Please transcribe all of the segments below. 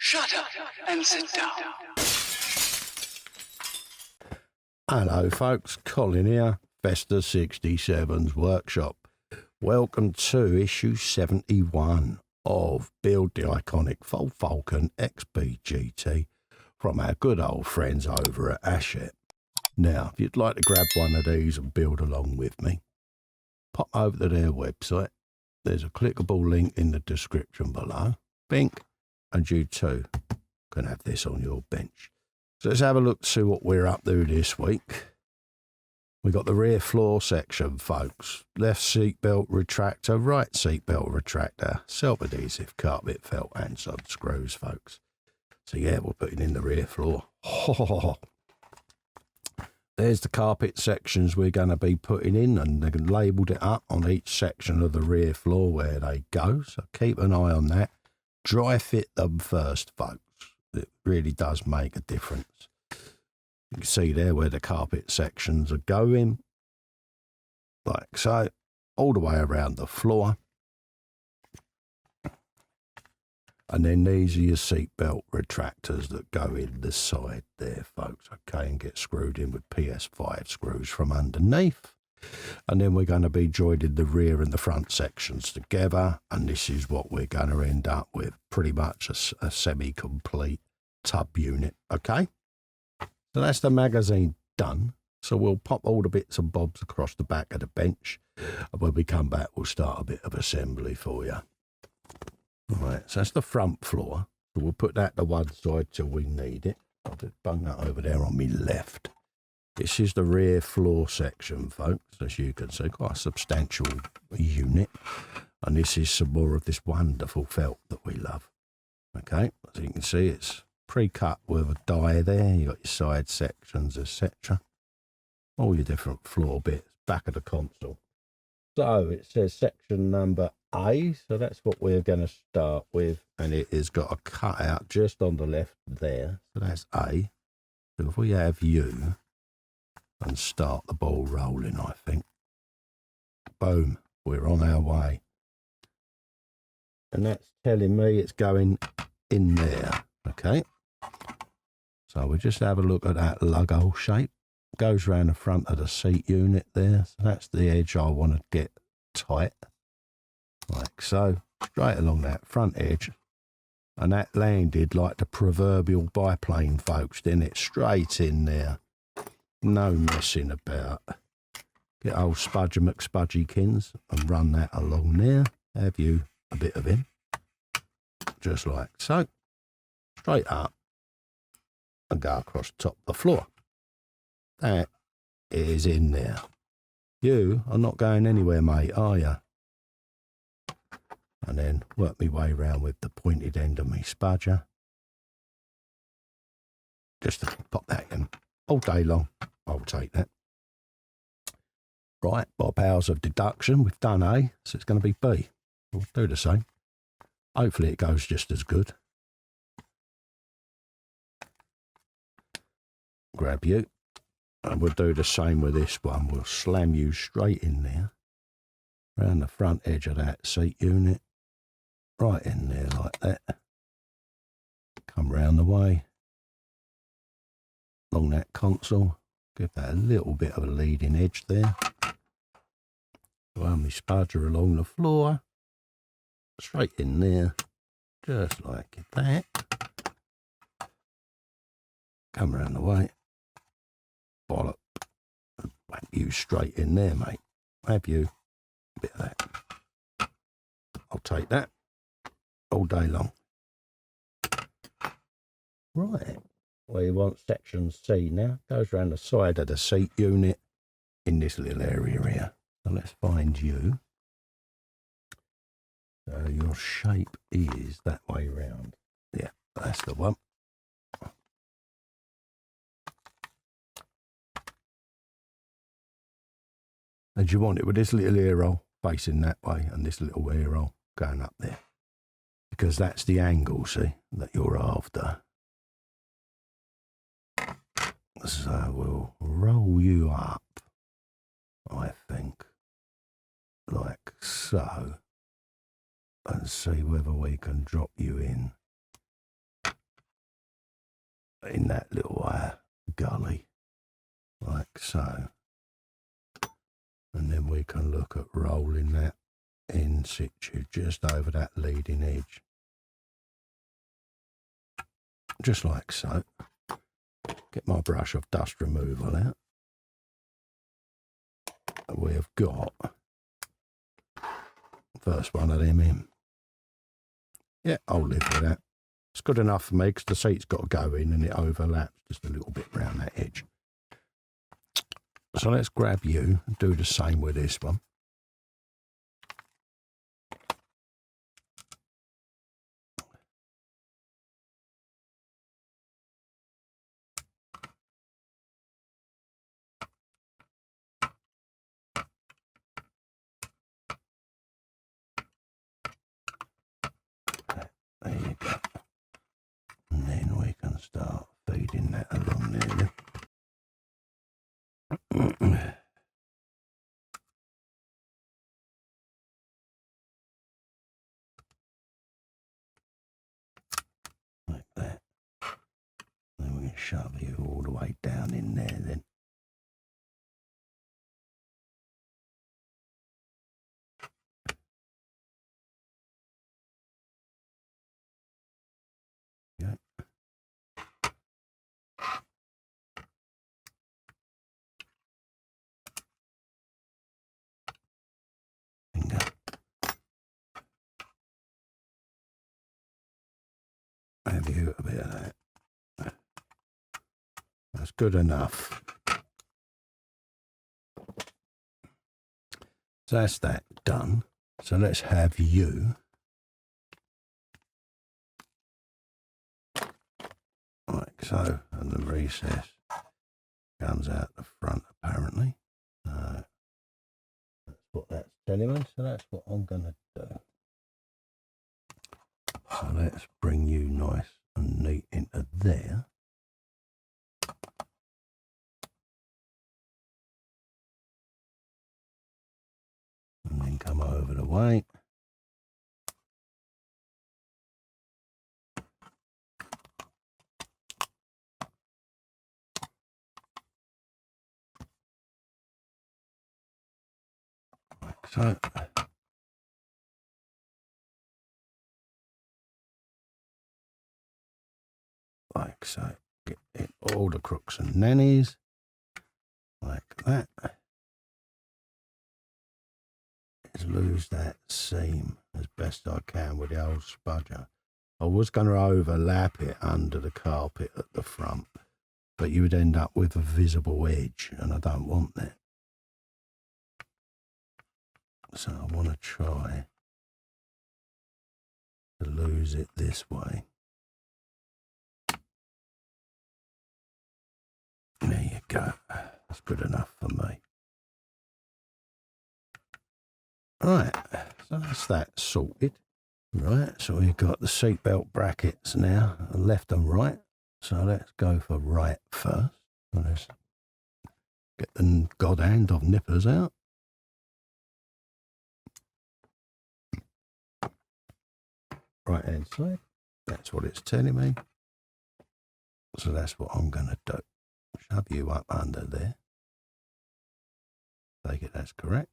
Shut up and sit down. Hello folks, Colin here, Vesta 67's workshop. Welcome to issue 71 of Build the Iconic Ford Falcon XB GT from our good old friends over at Hachette. Now, if you'd like to grab one of these and build along with me, pop over to their website. There's a clickable link in the description below. Bink, and you too can have this on your bench. So let's have a look to see what we're up to this week. We got the rear floor section, folks. Left seat belt retractor, right seat belt retractor, self-adhesive carpet felt and some screws, folks. So yeah, we're putting in the rear floor. There's the carpet sections we're going to be putting in, and they've labelled it up on each section of the rear floor where they go. So keep an eye on that. Dry fit them first, folks. It really does make a difference. You can see there where the carpet sections are going, like so, all the way around the floor. And then these are your seatbelt retractors that go in the side there, folks, okay, and get screwed in with PS5 screws from underneath. And then we're going to be joining the rear and the front sections together, and this is what we're going to end up with, pretty much a semi-complete tub unit, okay? So that's the magazine done. So we'll pop all the bits and bobs across the back of the bench, and when we come back we'll start a bit of assembly for you. Right, so that's the front floor. So we'll put that to one side till we need it. I'll just bung that over there on my left. This is the rear floor section, folks. As you can see, quite a substantial unit. And this is some more of this wonderful felt that we love. Okay, as you can see, it's pre-cut with a die there. You got your side sections, etc. All your different floor bits, back of the console. So it says section number A, so that's what we're going to start with, and it has got a cutout just on the left there, so that's A. So if we have U and start the ball rolling, I think, boom, we're on our way. And that's telling me it's going in there, okay? So we just have a look at that logo shape. Goes around the front of the seat unit there, so that's the edge I want to get tight, like so, straight along that front edge, and that landed like the proverbial biplane, folks. Then it's straight in there, no messing about. Get old Spudger McSpudgykins and run that along there. Have you a bit of him, just like so, straight up and go across the top of the floor. That is in there. You are not going anywhere, mate, are you? And then work my way round with the pointed end of my spudger. Just to pop that in all day long. I'll take that. Right, by powers of deduction, we've done A, so it's going to be B. We'll do the same. Hopefully it goes just as good. Grab you. And we'll do the same with this one. We'll slam you straight in there, around the front edge of that seat unit, right in there like that. Come round the way, along that console, give that a little bit of a leading edge there. Run my spudger along the floor, straight in there, just like that. Come round the way. Bollock. Whack you straight in there, mate. Have you a bit of that? I'll take that all day long. Right, well, you want section C now. Goes around the side of the seat unit in this little area here. So let's find you. So your shape is that way round. Yeah, that's the one. And you want it with this little ear roll facing that way and this little ear roll going up there. Because that's the angle, see, that you're after. So we'll roll you up, I think, like so, and see whether we can drop you in in that little gully, like so. And then we can look at rolling that in situ just over that leading edge. Just like so. Get my brush of dust removal out. We have got first one of them in. Yeah, I'll live with that. It's good enough for me because the seat's got to go in and it overlaps just a little bit around that edge. So let's grab you and do the same with this one. There you go. And then we can start feeding that along there. Like that. Then we can shove you all the way down in there then. Yeah. Finger. Have you a bit of that. That's good enough. So that's that done. So let's have you like so, and the recess comes out the front apparently. That's what that's telling me, so that's what I'm going to do. So let's bring you nice and neat into there. And then come over the way. Like so. Like so. Get in all the crooks and nannies. Like that. Just lose that seam as best I can with the old spudger. I was going to overlap it under the carpet at the front, but you would end up with a visible edge, and I don't want that. So I want to try to lose it this way. There you go. That's good enough for me. Right, so that's that sorted. Right, so we've got the seatbelt brackets now, left and right. So let's go for right first. Let's get the god hand of nippers out. Right hand side. That's what it's telling me. So that's what I'm going to do. Shove you up under there. Take it, that's correct.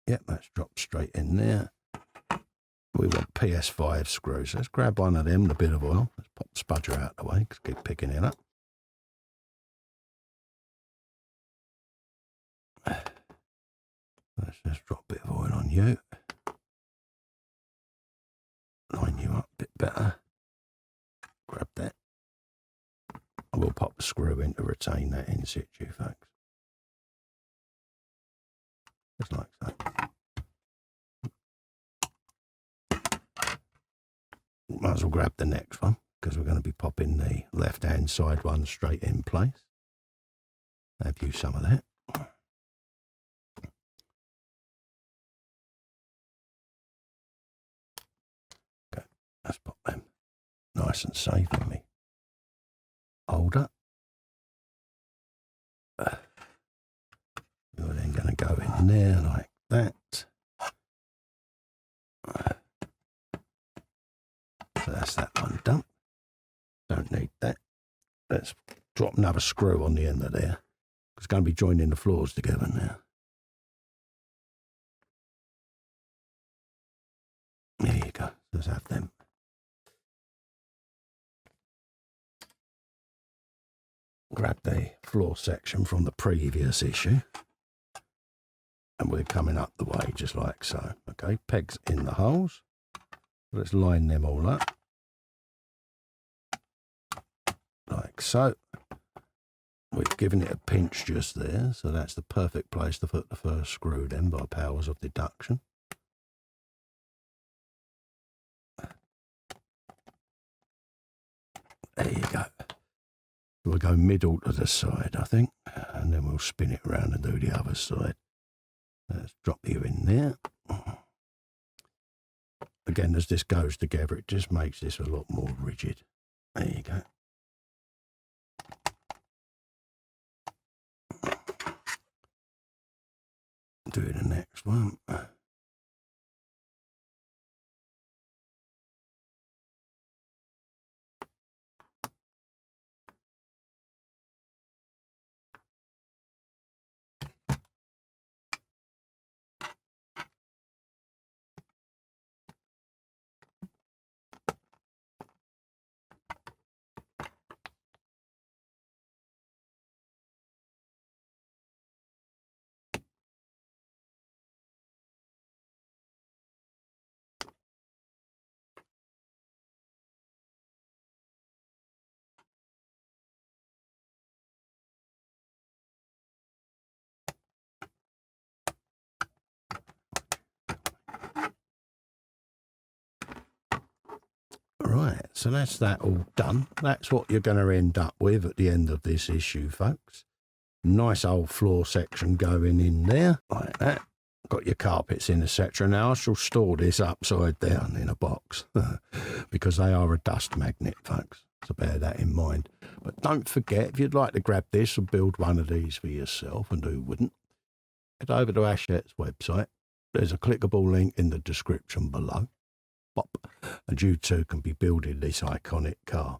Yep, that's dropped straight in there. We want PS5 screws. Let's grab one of them, the bit of oil. Let's pop the spudger out of the way, because keep picking it up. Let's just drop a bit of oil on you. Line you up a bit better. Grab that. I will pop the screw in to retain that in situ, folks. Just like so. Might as well grab the next one, because we're going to be popping the left-hand side one straight in place. Have you some of that. Okay, let's pop them nice and safe in me. Holder. You're then going to go in there like that. So that's that one done. Don't need that. Let's drop another screw on the end of there. It's going to be joining the floors together now. There you go. Let's have them. Grab the floor section from the previous issue. And we're coming up the way just like so. Okay, pegs in the holes. Let's line them all up. Like so. We've given it a pinch just there, so that's the perfect place to put the first screw then by powers of deduction. There you go. We'll go middle to the side, I think, and then we'll spin it around and do the other side. Let's drop you in there. Again, as this goes together, it just makes this a lot more rigid. There you go. Do the next one. Right, so that's that all done. That's what you're going to end up with at the end of this issue, folks. Nice old floor section going in there, like that. Got your carpets in, etc. Now I shall store this upside down in a box because they are a dust magnet, folks. So bear that in mind. But don't forget, if you'd like to grab this and build one of these for yourself, and who wouldn't, head over to Hachette's website. There's a clickable link in the description below. Pop, and you too can be building this iconic car.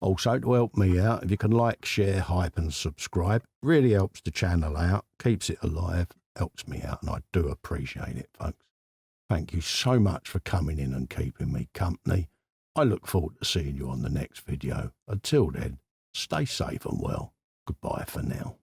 Also, to help me out, if you can like, share, hype and subscribe, really helps the channel out, keeps it alive, helps me out, and I do appreciate it, folks. Thank you so much for coming in and keeping me company. I look forward to seeing you on the next video. Until then, stay safe and well. Goodbye for now.